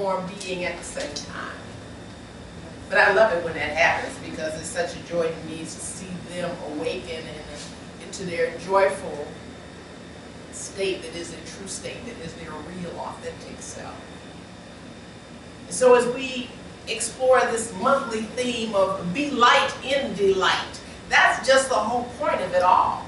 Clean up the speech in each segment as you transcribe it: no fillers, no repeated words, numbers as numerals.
being at the same time. But I love it when that happens, because it's such a joy to me to see them awaken and into their joyful state that is a true state, that is their real, authentic self. And so as we explore this monthly theme of be light in delight, that's just the whole point of it all.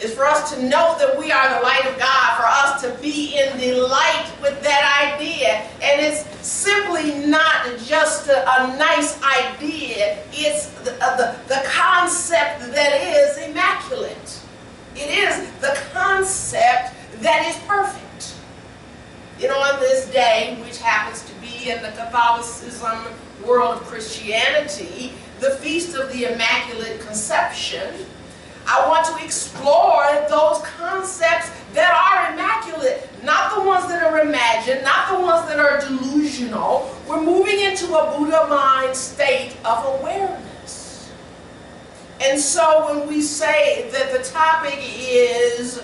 Is for us to know that we are the light of God, for us to be in delight with that idea. And it's simply not just a nice idea, it's the concept that is immaculate. It is the concept that is perfect. You know, on this day, which happens to be in the Catholicism world of Christianity, the Feast of the Immaculate Conception, I want to explore those concepts that are immaculate, not the ones that are imagined, not the ones that are delusional. We're moving into a Buddha mind state of awareness. And so when we say that the topic is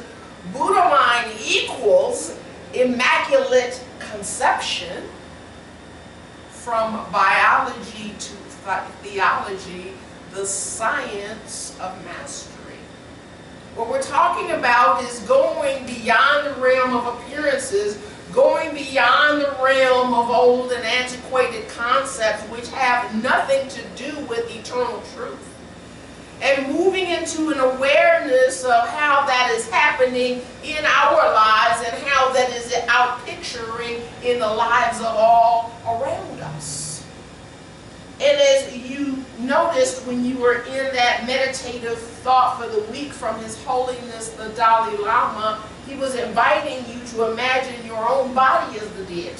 Buddha mind equals immaculate conception, from biology to theology, the science of mastery. What we're talking about is going beyond the realm of appearances, going beyond the realm of old and antiquated concepts which have nothing to do with eternal truth, and moving into an awareness of how that is happening in our lives and how that is outpicturing in the lives of all around us. And as you noticed when you were in that meditative thought for the week from His Holiness the Dalai Lama, he was inviting you to imagine your own body as the deity.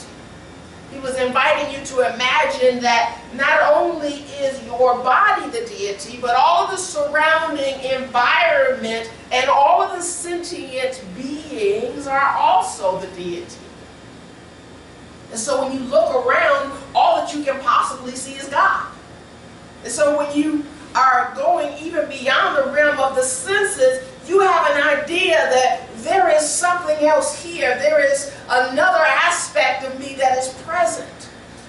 He was inviting you to imagine that not only is your body the deity, but all of the surrounding environment and all of the sentient beings are also the deity. And so when you look around, all that you can possibly see is God. And so when you are going even beyond the realm of the senses, you have an idea that there is something else here. There is another aspect of me that is present.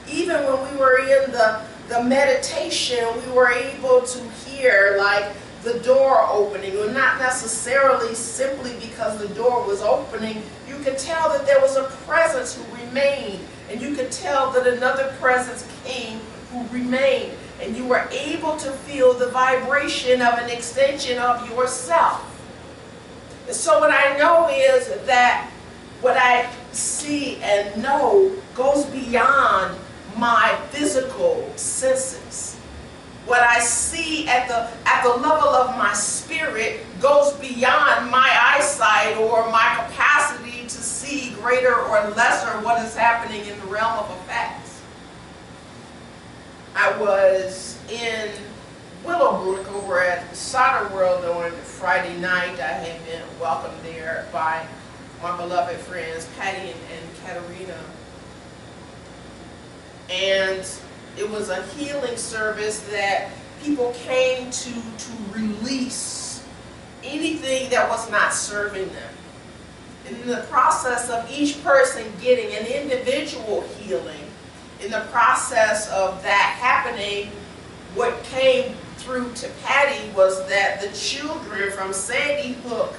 Even when we were in the meditation, we were able to hear like the door opening, or not necessarily simply because the door was opening. You could tell that there was a presence who remained, and you could tell that another presence came who remained, and you were able to feel the vibration of an extension of yourself. And so what I know is that what I see and know goes beyond my physical senses. What I see at the level of my spirit goes beyond my eyesight or my capacity to see greater or lesser what is happening in the realm of effects. I was in Willowbrook over at Solder World on Friday night. I had been welcomed there by my beloved friends Patty and Katerina. And it was a healing service that people came to release anything that was not serving them. And in the process of each person getting an individual healing, in the process of that happening, what came through to Patty was that the children from Sandy Hook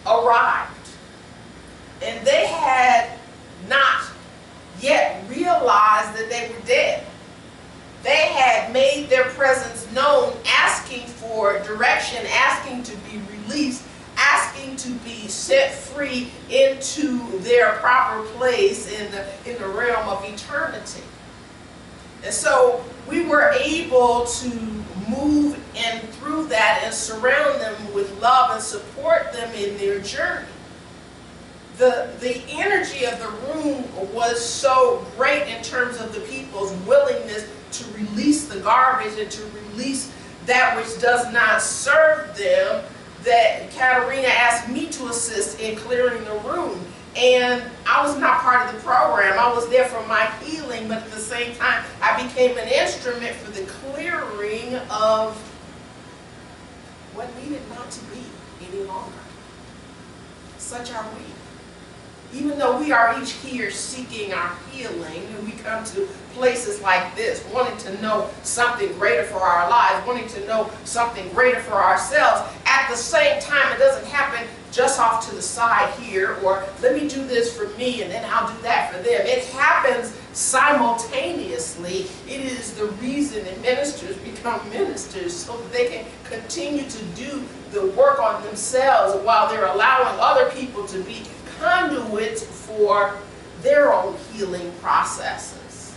arrived. And they had not yet realized that they were dead. They had made their presence known, asking for direction, asking to be released, asking to be set free into their proper place in the realm of eternity. And so we were able to move in through that and surround them with love and support them in their journey. The energy of the room was so great in terms of the people's willingness to release the garbage and to release that which does not serve them, that Katerina asked me to assist in clearing the room. And I was not part of the program. I was there for my healing, but at the same time, I became an instrument for the clearing of what needed not to be any longer. Such are we. Even though we are each here seeking our healing, and we come to places like this, wanting to know something greater for our lives, wanting to know something greater for ourselves, at the same time, it doesn't happen just off to the side here, or let me do this for me and then I'll do that for them. It happens simultaneously. It is the reason that ministers become ministers, so that they can continue to do the work on themselves while they're allowing other people to be conduits for their own healing processes.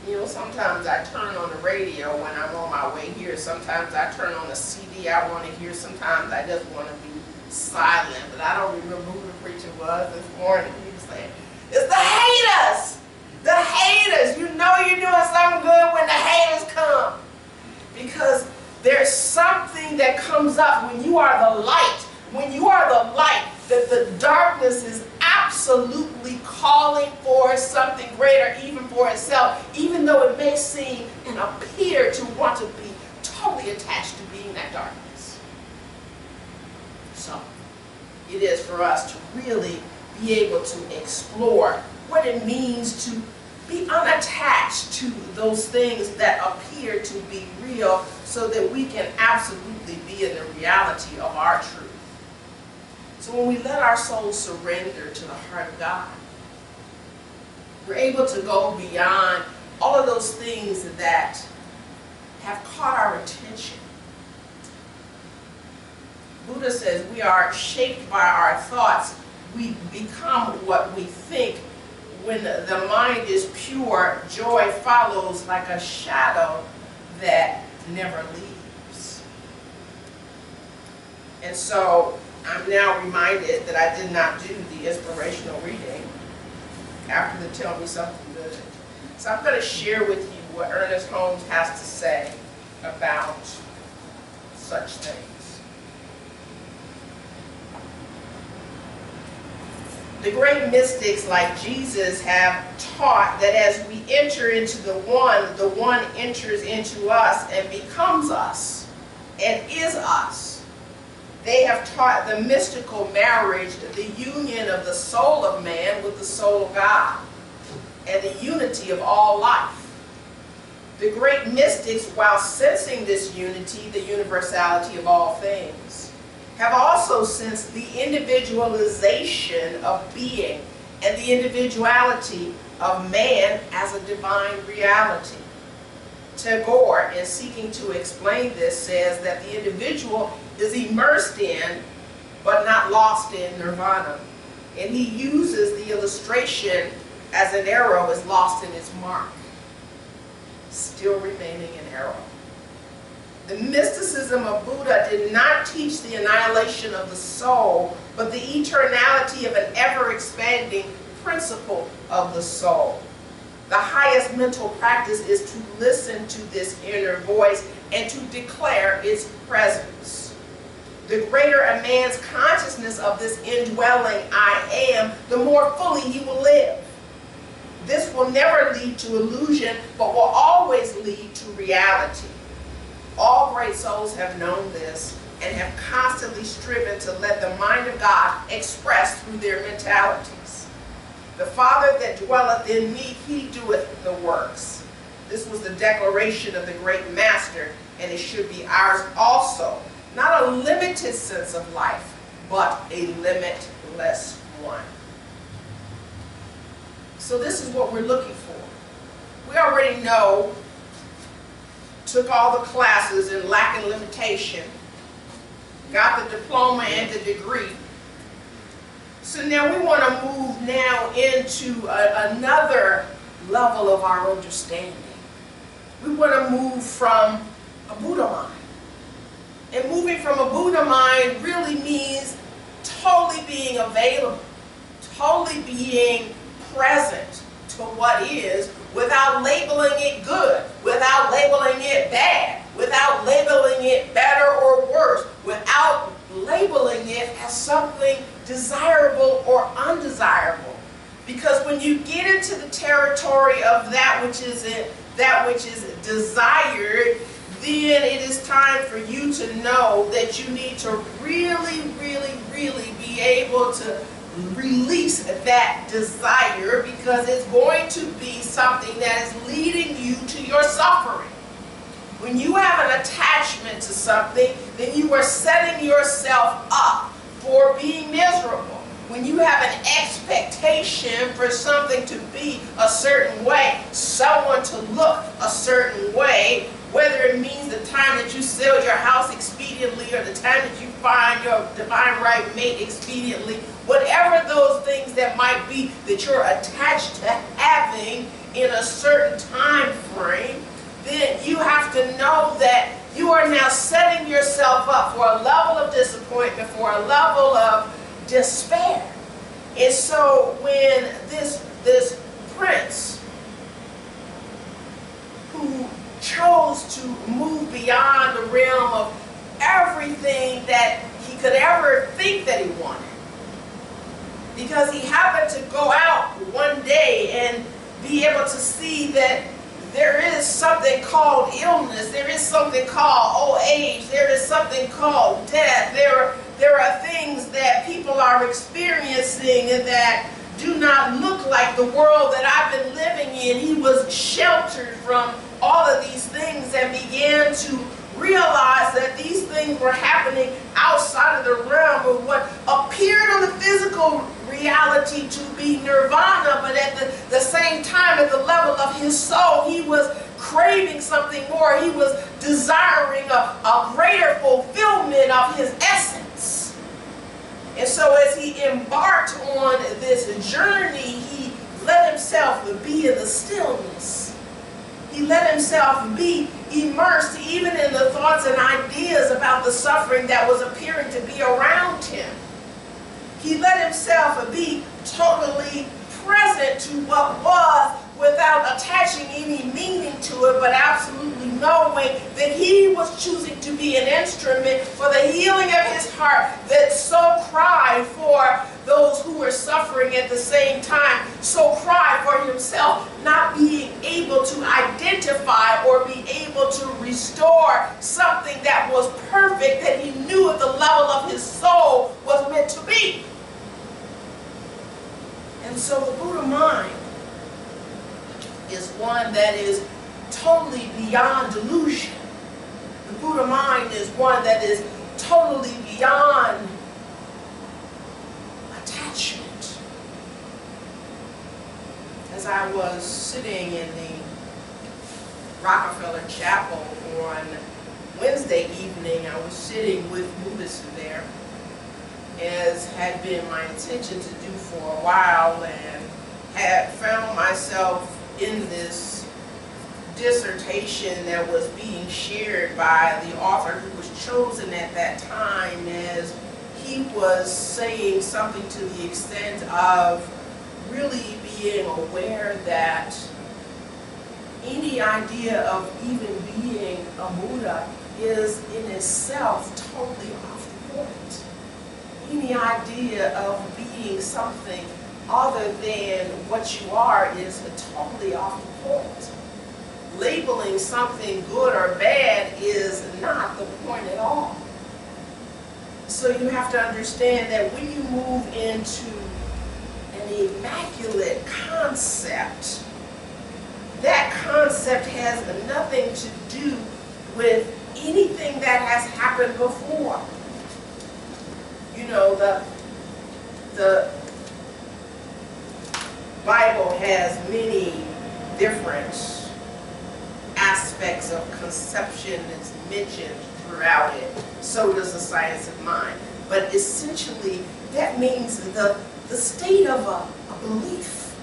You know, sometimes I turn on the radio when I'm on my way here. Sometimes I turn on a CD I want to hear. Sometimes I just want to be silent. But I don't remember who the preacher was this morning. He was saying, it's the haters! The haters! You know you're doing something good when the haters come. Because there's something that comes up when you are the light. When you are the light, that the darkness is absolutely calling for something greater, even for itself, even though it may seem and appear to want to be totally attached to being that darkness. So, it is for us to really be able to explore what it means to be unattached to those things that appear to be real, so that we can absolutely be in the reality of our truth. So when we let our souls surrender to the heart of God, we're able to go beyond all of those things that have caught our attention. Buddha says we are shaped by our thoughts. We become what we think. When the mind is pure, joy follows like a shadow that never leaves. And so I'm now reminded that I did not do the inspirational reading after the Tell Me Something Good. So I'm going to share with you what Ernest Holmes has to say about such things. The great mystics like Jesus have taught that as we enter into the one enters into us and becomes us and is us. They have taught the mystical marriage, the union of the soul of man with the soul of God, and the unity of all life. The great mystics, while sensing this unity, the universality of all things, have also sensed the individualization of being and the individuality of man as a divine reality. Tagore, in seeking to explain this, says that the individual is immersed in, but not lost in, nirvana. And he uses the illustration as an arrow is lost in its mark, still remaining an arrow. The mysticism of Buddha did not teach the annihilation of the soul, but the eternality of an ever-expanding principle of the soul. The highest mental practice is to listen to this inner voice and to declare its presence. The greater a man's consciousness of this indwelling I am, the more fully he will live. This will never lead to illusion, but will always lead to reality. All great souls have known this and have constantly striven to let the mind of God express through their mentalities. The Father that dwelleth in me, he doeth the works. This was the declaration of the great master, and it should be ours also. Not a limited sense of life, but a limitless one. So this is what we're looking for. We already know, took all the classes in lack and limitation, got the diploma and the degree. So now we want to move now into another level of our understanding. We want to move from a Buddha mind. And moving from a Buddha mind really means totally being available, totally being present to what is, without labeling it good, without labeling it bad, without labeling it better or worse, without labeling it as something desirable or undesirable. Because when you get into the territory of that which is desired, then it is time for you to know that you need to really, really, really be able to release that desire, because it's going to be something that is leading you to your suffering. When you have an attachment to something, then you are setting yourself up for being miserable. When you have an expectation for something to be a certain way, someone to look a certain way, whether it means the time that you sell your house expediently or the time that you find your divine right mate expediently, whatever those things that might be that you're attached to having in a certain time frame, then you have to know that you are now setting yourself up for a level of disappointment, for a level of despair. And so when this prince who chose to move beyond the realm of everything that he could ever think that he wanted, because he happened to go out one day and be able to see that there is something called illness, there is something called old age, there is something called death, there are things that people are experiencing and that do not look like the world that I've been living in. He was sheltered from all of these things and began to realize that these things were happening outside of the realm of what appeared on the physical reality to be nirvana, but at the same time, at the level of his soul, he was craving something more. He was desiring a greater fulfillment of his essence. And so as he embarked on this journey, he let himself be in the stillness. He let himself be immersed even in the thoughts and ideas about the suffering that was appearing to be around him. He let himself be totally present to what was without attaching any meaning to it, but absolutely knowing that he was choosing to be an instrument for the healing of his heart that so cried for those who were suffering at the same time, so cried for himself not being able to identify or be able to restore something that was perfect, that he knew at the level of his soul was meant to be. And so the Buddha mind is one that is totally beyond delusion. The Buddha mind is one that is totally beyond attachment. As I was sitting in the Rockefeller Chapel on Wednesday evening, I was sitting with Buddhists there, as had been my intention to do for a while, and had found myself in this dissertation that was being shared by the author who was chosen at that time, as he was saying something to the extent of really being aware that any idea of even being a Buddha is in itself totally off the point. Any idea of being something other than what you are is totally off the point. Labeling something good or bad is not the point at all. So you have to understand that when you move into an immaculate concept, that concept has nothing to do with anything that has happened before. You know, the Bible has many different aspects of conception that's mentioned throughout it. So does the science of mind. But essentially, that means the state of a belief.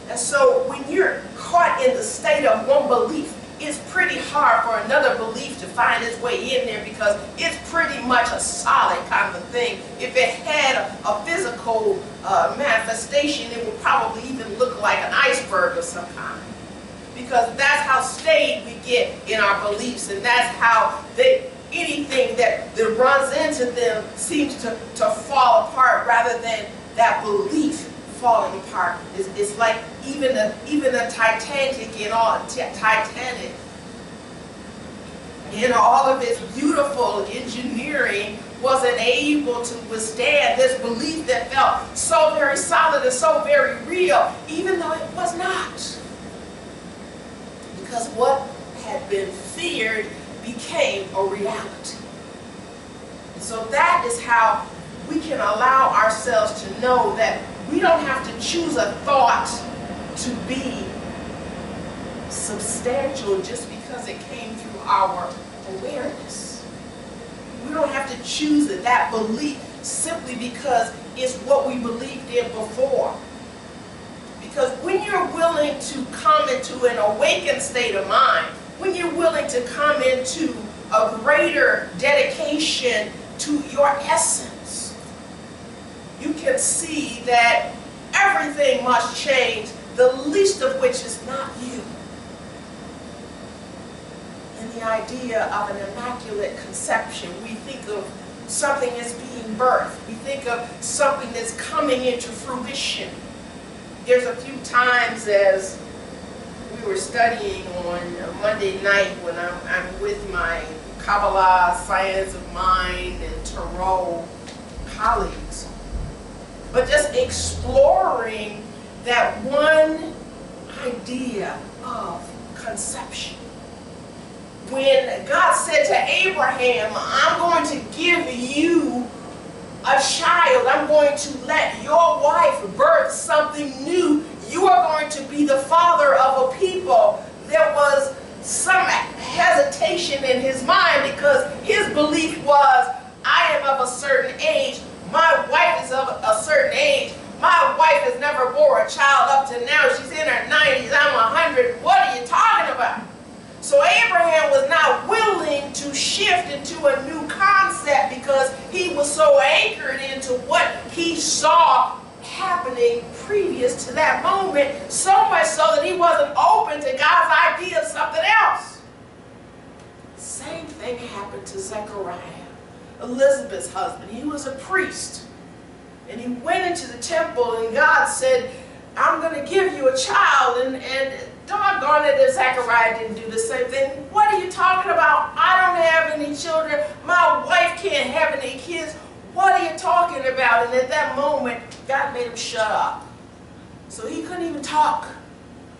And so when you're caught in the state of one belief, it's pretty hard for another belief to find its way in there, because it's pretty much a solid kind of thing. If it had a physical manifestation, it would probably even look like an iceberg of some kind. Because that's how staid we get in our beliefs, and that's how anything that runs into them seems to fall apart, rather than that belief falling apart. It's like even the Titanic in all of its beautiful engineering wasn't able to withstand this belief that felt so very solid and so very real, even though it was not. Because what had been feared became a reality. And so that is how we can allow ourselves to know that we don't have to choose a thought to be substantial just because it came through our awareness. We don't have to choose it, that belief, simply because it's what we believed in before. Because when you're willing to come into an awakened state of mind, when you're willing to come into a greater dedication to your essence, you can see that everything must change, the least of which is not you. In the idea of an immaculate conception, we think of something as being birthed. We think of something that's coming into fruition. There's a few times as we were studying on a Monday night when I'm with my Kabbalah, Science of Mind, and Tarot colleagues, but just exploring that one idea of conception. When God said to Abraham, I'm going to give you a child, I'm going to let your wife birth something new, you are going to be the father of a people, there was some hesitation in his mind because his belief was, I am of a certain age, my wife is of a certain age, my wife has never bore a child up to now, she's in her 90s, I'm 100, what are you talking about? So Abraham was not willing to shift into a new concept because he was so anchored into what he saw happening previous to that moment, so much so that he wasn't open to God's idea of something else. Same thing happened to Zechariah, Elizabeth's husband. He was a priest, and he went into the temple, and God said, I'm going to give you a child, and doggone it if Zechariah didn't do the same thing. What are you talking about? I don't have any children. My wife can't have any kids. What are you talking about? And at that moment, God made him shut up. So he couldn't even talk.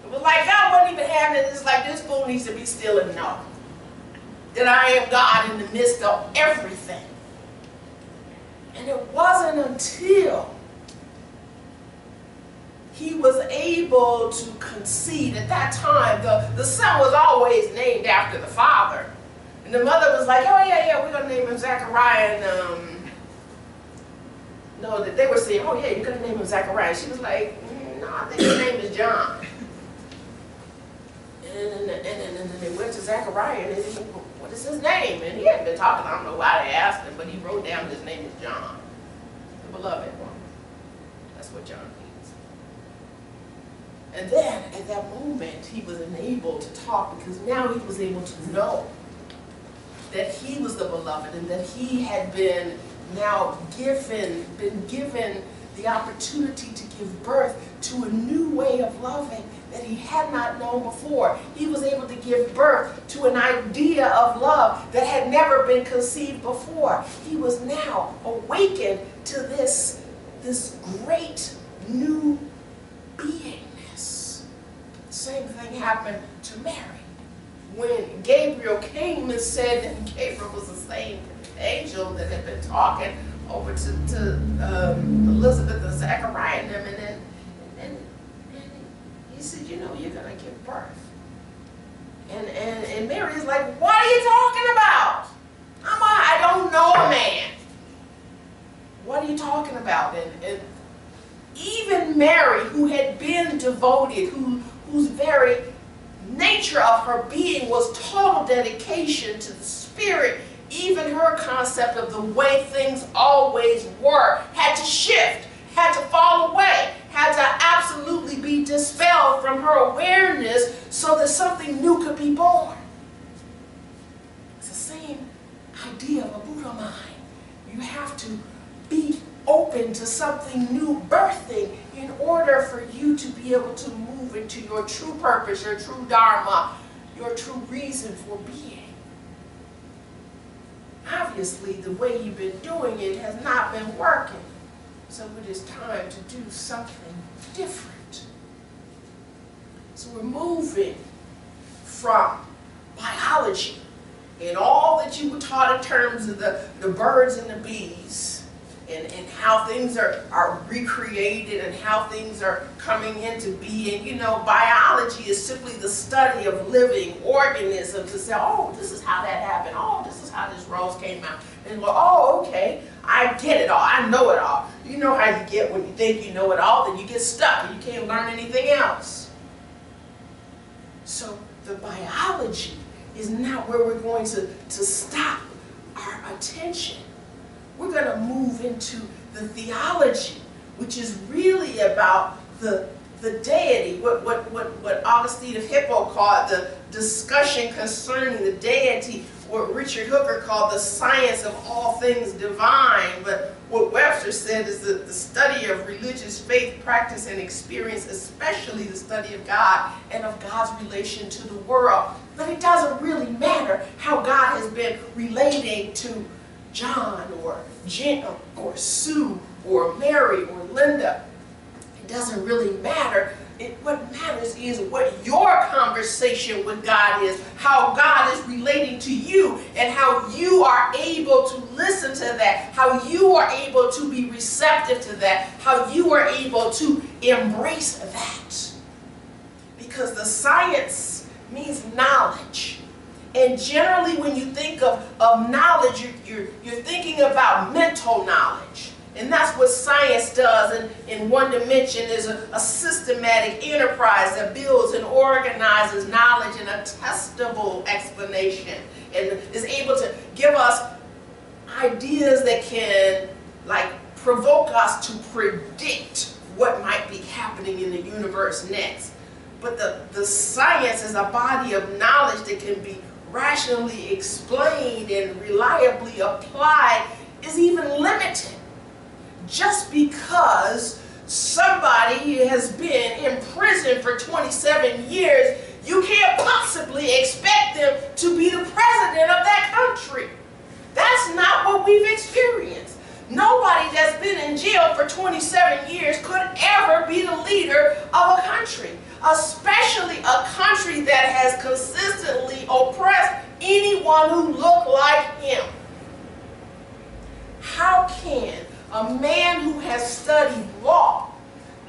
It was like God wasn't even having it. It's like this fool needs to be still and know that I am God in the midst of everything. And it wasn't until he was able to concede. At that time, the son was always named after the father. And the mother was like, oh yeah, we're going to name him Zechariah. And no, that they were saying, oh yeah, you're going to name him Zechariah. She was like, no, I think his name is John. And then they went to Zechariah and they said, what is his name? And he hadn't been talking, I don't know why they asked him, but he wrote down his name is John, the beloved one. That's what John means. And then, at that moment, he was enabled to talk because now he was able to know that he was the beloved and that he had been now given the opportunity to give birth to a new way of loving that he had not known before. He was able to give birth to an idea of love that had never been conceived before. He was now awakened to this great new beingness. Same thing happened to Mary. When Gabriel came and said, and Gabriel was the same angel that had been talking over to Elizabeth and Zechariah and them, and he said, you know, you're going to give birth. And Mary is like, what are you talking about? I don't know a man. What are you talking about? And even Mary, who had been devoted, whose very nature of her being was total dedication to the Spirit, even her concept of the way things always were had to shift, had to fall away, had to absolutely be dispelled from her awareness so that something new could be born. It's the same idea of a Buddha mind. You have to be open to something new birthing in order for you to be able to move into your true purpose, your true dharma, your true reason for being. obviously the way you've been doing it has not been working. So it is time to do something different. So we're moving from biology and all that you were taught in terms of the birds and the bees, and how things are recreated and how things are coming into being. You know, biology is simply the study of living organisms, to say, oh, this is how that happened. Oh, this is how this rose came out. And go, oh, okay, I get it all. I know it all. You know how you get when you think you know it all, then you get stuck and you can't learn anything else. So the biology is not where we're going to stop our attention. We're going to move into the theology, which is really about the deity, what Augustine of Hippo called the discussion concerning the deity, what Richard Hooker called the science of all things divine, but what Webster said is the study of religious faith, practice, and experience, especially the study of God and of God's relation to the world. But it doesn't really matter how God has been relating to John or Jim or Sue or Mary or Linda. It doesn't really matter. What matters is what your conversation with God is, how God is relating to you, and how you are able to listen to that, how you are able to be receptive to that, how you are able to embrace that. Because the science means knowledge. And generally when you think of knowledge, you're thinking about mental knowledge. And that's what science does in one dimension, is a systematic enterprise that builds and organizes knowledge in a testable explanation and is able to give us ideas that can provoke us to predict what might be happening in the universe next. But the science is a body of knowledge that can be rationally explained and reliably applied, is even limited. Just because somebody has been in prison for 27 years, you can't possibly expect them to be the president of that country. That's not what we've experienced. Nobody that's been in jail for 27 years could ever be the leader of a country, especially a country that has consistently oppressed anyone who looked like him. How can a man who has studied law,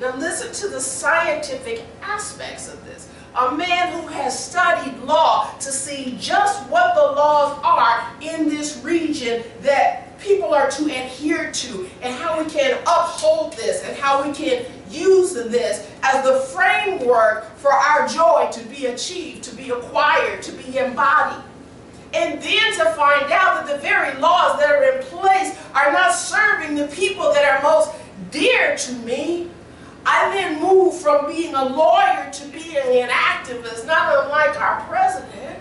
now listen to the scientific aspects of this, a man who has studied law to see just what the laws are in this region that people are to adhere to, and how we can uphold this, and how we can use this as the framework for our joy to be achieved, to be acquired, to be embodied. And then to find out that the very laws that are in place are not serving the people that are most dear to me. I then move from being a lawyer to being an activist, not unlike our president.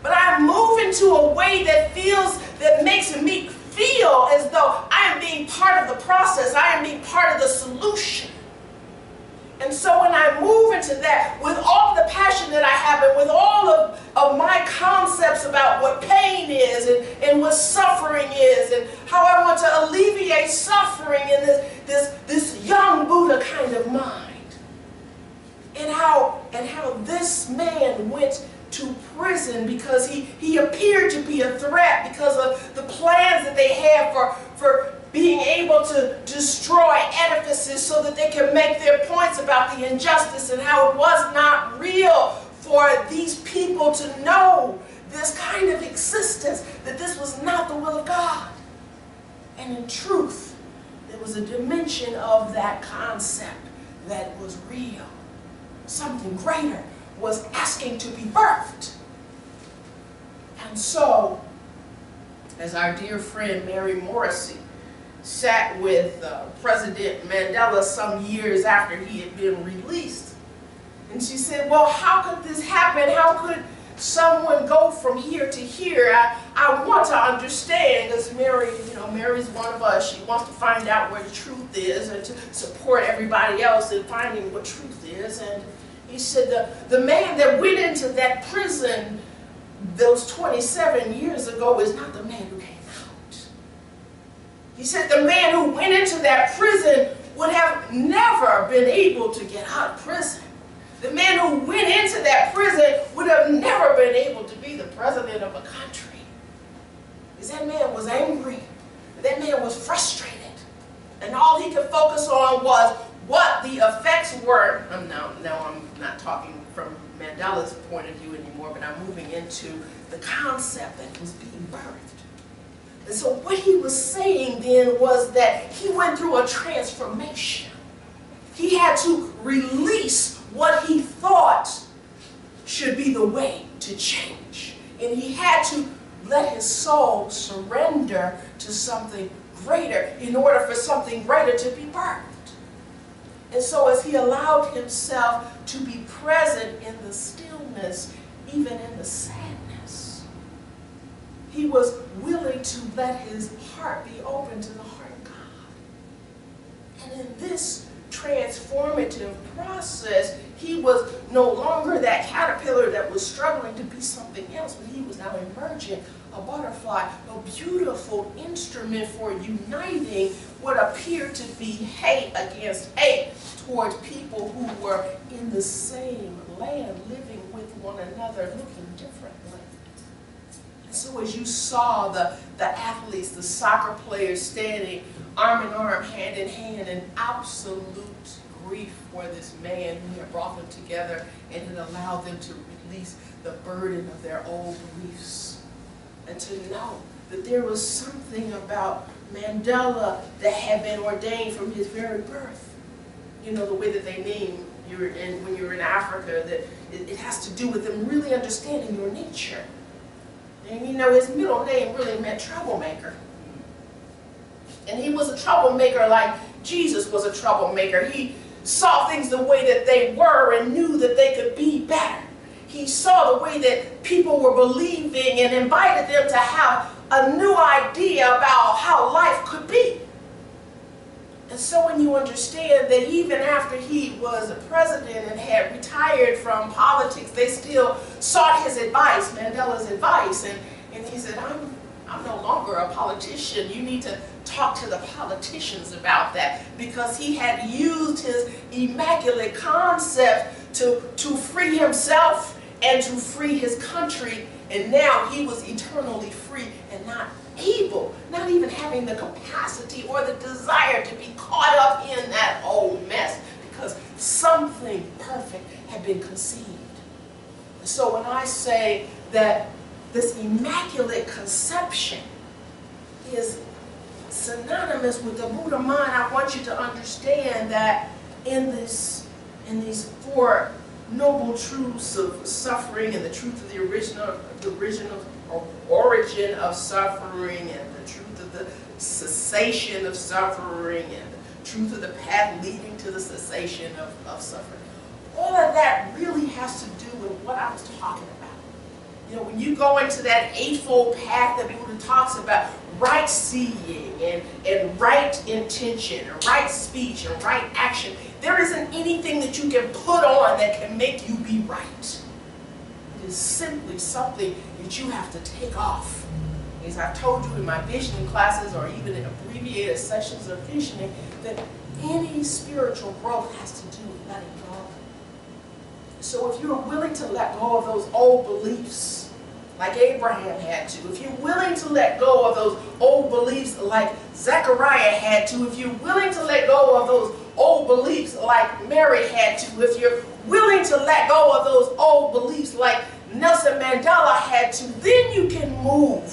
But I move into a way that makes me feel as though I am being part of the process, I am being part of the solution. And so when I move into that with all the passion that I have, and with all of my concepts about what pain is and what suffering is, and how I want to alleviate suffering in this young Buddha kind of mind, and how this man went to prison because he appeared to be a threat because of the plans that they had for being able to destroy edifices so that they can make their points about the injustice, and how it was not real for these people to know this kind of existence, that this was not the will of God. And in truth, there was a dimension of that concept that was real. Something greater was asking to be birthed. And so, as our dear friend Mary Morrissey sat with President Mandela some years after he had been released, and she said, well, how could this happen? How could someone go from here to here? I want to understand, because Mary, Mary's one of us. She wants to find out where the truth is and to support everybody else in finding what truth is. And he said the man that went into that prison those 27 years ago is not the man who came He said the man who went into that prison would have never been able to get out of prison. The man who went into that prison would have never been able to be the president of a country. Because that man was angry. That man was frustrated. And all he could focus on was what the effects were. Now I'm not talking from Mandela's point of view anymore, but I'm moving into the concept that was being birthed. And so what he was saying then was that he went through a transformation. He had to release what he thought should be the way to change. And he had to let his soul surrender to something greater in order for something greater to be birthed. And so as he allowed himself to be present in the stillness, even in the sadness, he was willing to let his heart be open to the heart of God. And in this transformative process, he was no longer that caterpillar that was struggling to be something else, but he was now emerging a butterfly, a beautiful instrument for uniting what appeared to be hate against hate towards people who were in the same land, living with one another, looking differently. And so as you saw the athletes, the soccer players standing arm in arm, hand in hand, in absolute grief for this man who had brought them together and had allowed them to release the burden of their old beliefs. And to know that there was something about Mandela that had been ordained from his very birth. You know, the way that they name when you're in Africa, that it has to do with them really understanding your nature. And you know, his middle name really meant troublemaker. And he was a troublemaker like Jesus was a troublemaker. He saw things the way that they were and knew that they could be better. He saw the way that people were believing and invited them to have a new idea about how life could be. And so when you understand that even after he was a president and had retired from politics, they still sought his advice, Mandela's advice. And he said, I'm no longer a politician. You need to talk to the politicians about that, because he had used his Immaculate concept to free himself and to free his country, and now he was eternally free and not able, not even having the capacity or the desire to be caught up in that old mess, because something perfect had been conceived. So when I say that this Immaculate conception is synonymous with the Buddha mind, I want you to understand that in these four noble truths of suffering, and the truth of the original origin of suffering, and the truth of the cessation of suffering, and the truth of the path leading to the cessation of suffering, all of that really has to do with what I was talking about. You know, when you go into that eightfold path that Buddha talks about, right seeing and right intention, and right speech and right action, there isn't anything that you can put on that can make you be right. It is simply something that you have to take off. As I've told you in my visioning classes, or even in abbreviated sessions of visioning, that any spiritual growth has to do with letting go. So if you're willing to let go of those old beliefs, like Abraham had to, if you're willing to let go of those old beliefs like Zechariah had to, if you're willing to let go of those old beliefs like Mary had to, if you're willing to let go of those old beliefs like Nelson Mandela had to, then you can move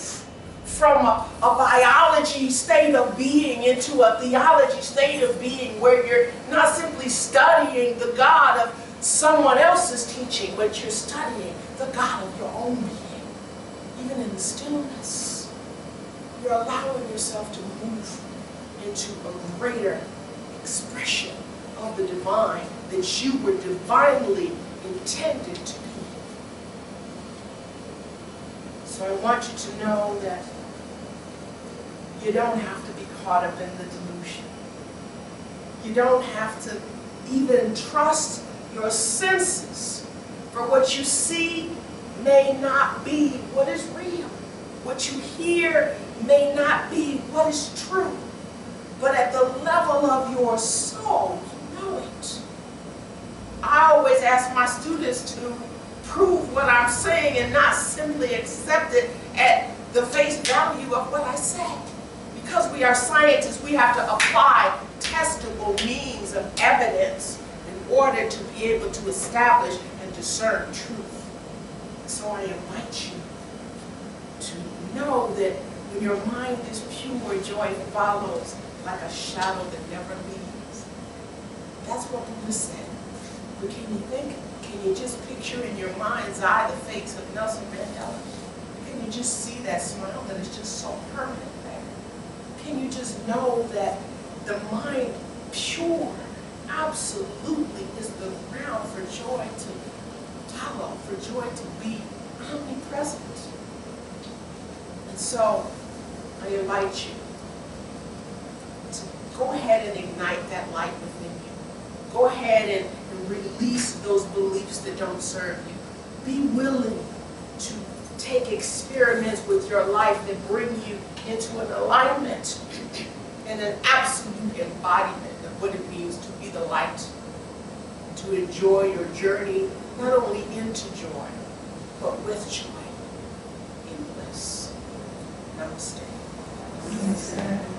from a biology state of being into a theology state of being, where you're not simply studying the God of someone else's teaching, but you're studying the God of your own being. Even in the stillness, you're allowing yourself to move into a greater expression of the divine that you were divinely intended to be. So I want you to know that you don't have to be caught up in the delusion. You don't have to even trust your senses, for what you see may not be what is real. What you hear may not be what is true. but at the level of your soul, you know it. I always ask my students to prove what I'm saying and not simply accept it at the face value of what I say. Because we are scientists, we have to apply testable means of evidence in order to be able to establish and discern truth. So I invite you to know that when your mind is pure, joy follows like a shadow that never leaves. That's what Buddha said. But can you just picture in your mind's eye the face of Nelson Mandela? Can you just see that smile that is just so permanent there? Can you just know that the mind pure absolutely is the ground for joy to follow, for joy to be omnipresent? And so I invite you to go ahead and ignite that light within you. Go ahead and release those beliefs that don't serve you. Be willing to take experiments with your life that bring you into an alignment and an absolute embodiment of what it means to be the light, to enjoy your journey, not only into joy, but with joy in bliss. Namaste. Namaste.